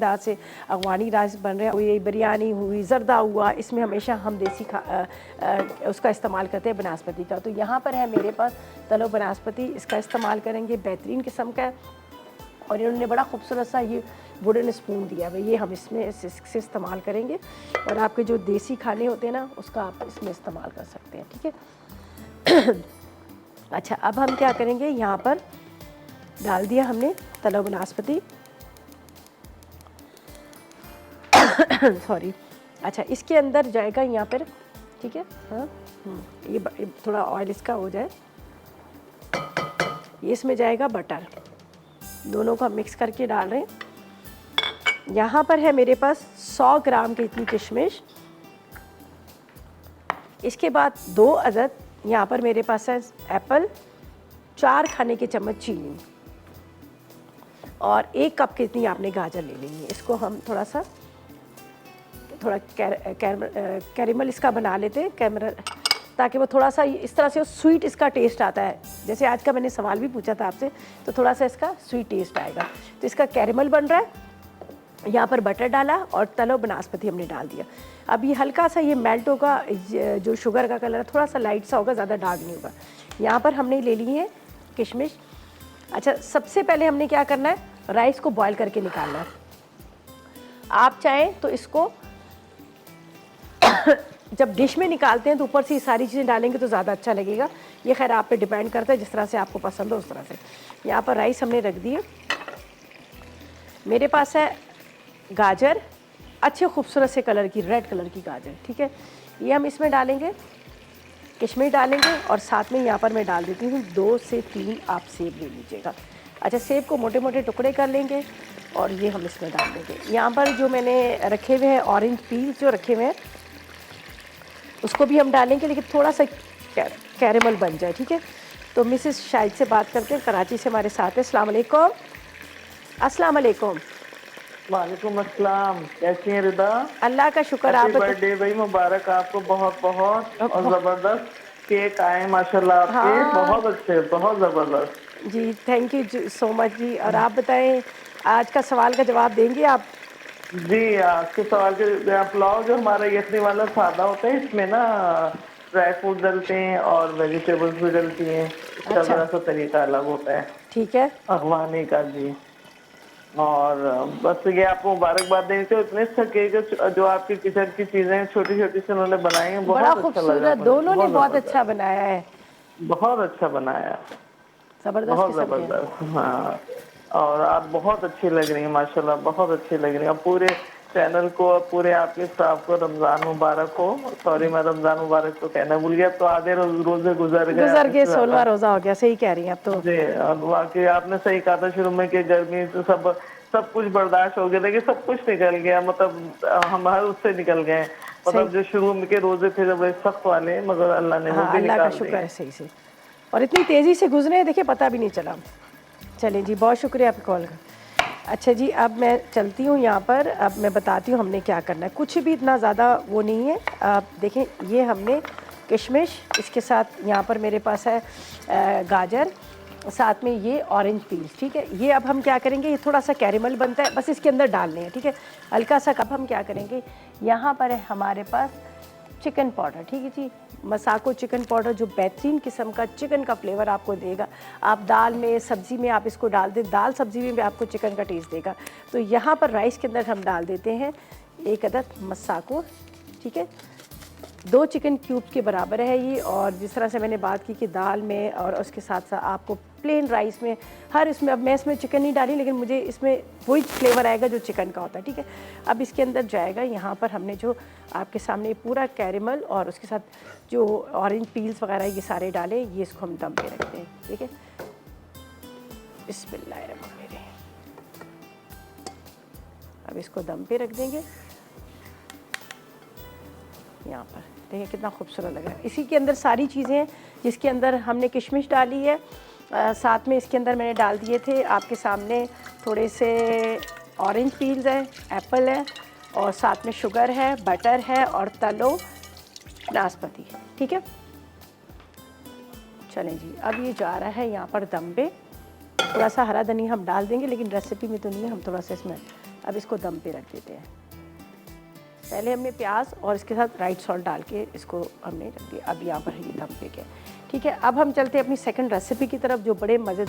दाल से अफगानी राइस बन रहा है, ये बिरयानी हुई, जर्दा हुआ, इसमें हमेशा हम देसी उसका इस्तेमाल करते हैं बनास्पति का। तो यहाँ पर है मेरे पास तलो बनास्पति, इसका इस्तेमाल करेंगे, बेहतरीन किस्म का है। और इन्होंने बड़ा खूबसूरत सा ये वुडन स्पून दिया है, ये हम इसमें इससे इस्तेमाल करेंगे। और आपके जो देसी खाने होते हैं ना, उसका आप इसमें इस्तेमाल कर सकते हैं, ठीक है। अच्छा, अब हम क्या करेंगे, यहाँ पर डाल दिया हमने तलो बनास्पति। सॉरी। अच्छा, इसके अंदर जाएगा यहाँ पर, ठीक है, हाँ, ये थोड़ा ऑयल इसका हो जाए, ये इसमें जाएगा बटर, दोनों को हम मिक्स करके डाल रहे हैं। यहाँ पर है मेरे पास 100 ग्राम की इतनी किशमिश। इसके बाद 2 अदद यहाँ पर मेरे पास है एप्पल, 4 खाने के चम्मच चीनी और 1 कप की इतनी आपने गाजर ले लेनी है। इसको हम थोड़ा कैरेमल इसका बना लेते हैं, कैमरल, ताकि वो थोड़ा सा इस तरह से स्वीट इसका टेस्ट आता है। जैसे आज का मैंने सवाल भी पूछा था आपसे, तो थोड़ा सा इसका स्वीट टेस्ट आएगा। तो इसका कैरेमल बन रहा है। यहाँ पर बटर डाला और तलो बनास्पति हमने डाल दिया। अब ये हल्का सा ये मेल्ट होगा, जो शुगर का कलर थोड़ा सा लाइट सा होगा, ज़्यादा डार्क नहीं होगा। यहाँ पर हमने ले ली है किशमिश। अच्छा, सबसे पहले हमने क्या करना है, राइस को बॉयल करके निकालना है। आप चाहें तो इसको जब डिश में निकालते हैं तो ऊपर से ये सारी चीज़ें डालेंगे तो ज़्यादा अच्छा लगेगा। ये खैर आप पे डिपेंड करता है, जिस तरह से आपको पसंद हो उस तरह से। यहाँ पर राइस हमने रख दिए। मेरे पास है गाजर, अच्छे खूबसूरत से कलर की, रेड कलर की गाजर, ठीक है, ये हम इसमें डालेंगे, किशमिश डालेंगे और साथ में यहाँ पर मैं डाल देती हूँ 2 से 3 आप सेब ले लीजिएगा। अच्छा, सेब को मोटे मोटे टुकड़े कर लेंगे और ये हम इसमें डाल देंगे। यहाँ पर जो मैंने रखे हुए हैं ऑरेंज पील जो रखे हुए हैं, उसको भी हम डालेंगे, लेकिन थोड़ा सा कैरेमल बन जाए, ठीक है। तो मिसेस शाहिद से बात करते हैं, कराची से हमारे साथ है। अस्सलाम वालेकुम। अस्सलाम वालेकुम। वालेकुम अस्सलाम, कैसी हैं रिदा? अल्लाह का शुक्र। आप बर्थडे भाई मुबारक आपको, बहुत बहुत। और ज़बरदस्त केक आए माशाल्लाह आपके। हाँ। बहुत अच्छे, बहुत ज़बरदस्त जी, थैंक यू सो मच जी। और आप बताएं, आज का सवाल का जवाब देंगे आप? जी। आपके सवाल के पुलाव जो हमारा यखनी वाला सादा होता है, इसमें ना ड्राई फ्रूट डलते हैं और वेजिटेबल्स भी डलती हैं। इसका अच्छा, ज़रा सा तरीका अलग होता है ठीक है। अगवानी का। जी। और बस ये आपको मुबारकबाद देनी चाहिए। इतने अच्छा केक जो आपकी किचन की चीजें छोटी छोटी से उन्होंने बनाई हैं, बड़ा बहुत अच्छा लगा खूबसूरत, मुझे, दोनों ने बहुत बहुत जबरदस्त, अच्छा बनाया है, बहुत अच्छा बनाया, ज़बरदस्त बहुत किस्म के हैं। जबरदस्त। हाँ, और आप बहुत अच्छी लग रही हैं माशाल्लाह, बहुत अच्छी लग रही हैं। पूरे चैनल को और पूरे आपके स्टाफ को रमज़ान मुबारक हो। सॉरी, मैं रमज़ान मुबारक तो कहना भूल गया। तो आधे रोजे गुजर गए गुजर आपने के से 16वां ज़्यादा। रोज़ा हो गया, सही कह रही हैं आप तो। जी, और वाकई आपने सही कहा था शुरू में कि गर्मी से सब कुछ बर्दाश्त हो गया, देखिए सब कुछ निकल गया, मतलब हम हर उससे निकल गए। सही। मतलब जो शुरू में के रोजे थे जब सख्त वाले, मगर अल्लाह ने वो हाँ, भी अल्लाह का निकाल शुक्र दिए। है, सही से। और इतनी तेज़ी से गुजरे, देखिए पता भी नहीं चला। चलें जी, बहुत शुक्रिया आपकी कॉल का। अच्छा जी, अब मैं चलती हूँ यहाँ पर। अब मैं बताती हूँ हमने क्या करना है। कुछ भी इतना ज़्यादा वो नहीं है। आप देखें, ये हमने किशमिश, इसके साथ यहाँ पर मेरे पास है गाजर, साथ में ये ऑरेंज पील्स, ठीक है। ये अब हम क्या करेंगे, ये थोड़ा सा कैरेमल बनता है, बस इसके अंदर डालने हैं, ठीक है, हल्का सा। कप हम क्या करेंगे, यहाँ पर है हमारे पास चिकन पाउडर, ठीक है जी, मसाको चिकन पाउडर, जो बेहतरीन किस्म का चिकन का फ्लेवर आपको देगा। आप दाल में, सब्ज़ी में आप इसको डाल दें, दाल सब्ज़ी में भी आपको चिकन का टेस्ट देगा। तो यहाँ पर राइस के अंदर हम डाल देते हैं 1 अदद मसाको, ठीक है, 2 चिकन क्यूब्स के बराबर है ये। और जिस तरह से मैंने बात की कि दाल में और उसके साथ साथ आपको प्लेन राइस में, हर इसमें, अब मैं इसमें चिकन नहीं डाली, लेकिन मुझे इसमें वही फ्लेवर आएगा जो चिकन का होता है, ठीक है। अब इसके अंदर जाएगा, यहाँ पर हमने जो आपके सामने पूरा कैरेमल और उसके साथ जो ऑरेंज पील्स वगैरह ये सारे डाले, ये इसको हम दम पे रखते हैं, ठीक है। बिस्मिल्लाहिर्रहमानिर्रहीम। अब इसको दम पे रख देंगे। यहाँ पर देखिए कितना खूबसूरत लग रहा है। इसी के अंदर सारी चीज़ें हैं, जिसके अंदर हमने किशमिश डाली है, साथ में इसके अंदर मैंने डाल दिए थे आपके सामने थोड़े से ऑरेंज पील्स है, एप्पल है, और साथ में शुगर है, बटर है और तलो नाशपाती, ठीक है। चलें जी, अब ये जा रहा है यहाँ पर दम पे। थोड़ा सा हरा धनिया हम डाल देंगे, लेकिन रेसिपी में तो नहीं है, हम थोड़ा सा इसमें अब इसको दम पे रख देते हैं। पहले हमने प्याज और इसके साथ राइट सॉल्ट डाल के इसको हमने रख दिया। अब यहाँ पर ये दम पे गया। ठीक है, अब हम चलते हैं अपनी सेकंड रेसिपी की तरफ जो बड़े मज़े